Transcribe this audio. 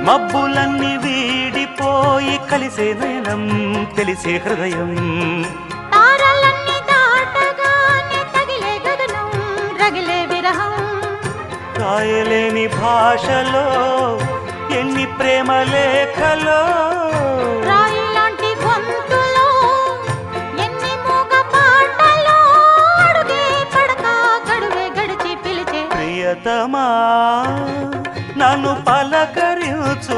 మబ్బులన్నీ వీడిపోయి కలిసే నయనం తెలిసే హృదయం తారలన్నీ దాటగానే తగిలే గగనం రగిలే విరహం రాయలేని భాషలో ఎన్ని ప్రేమ లేఖలో రాయిలాంటి గొంతులో ఎన్ని మూగ పాటలో అడుగే పడక గడువే గడిచి పిలిచే ప్రియతమా నన్ను పలకరించు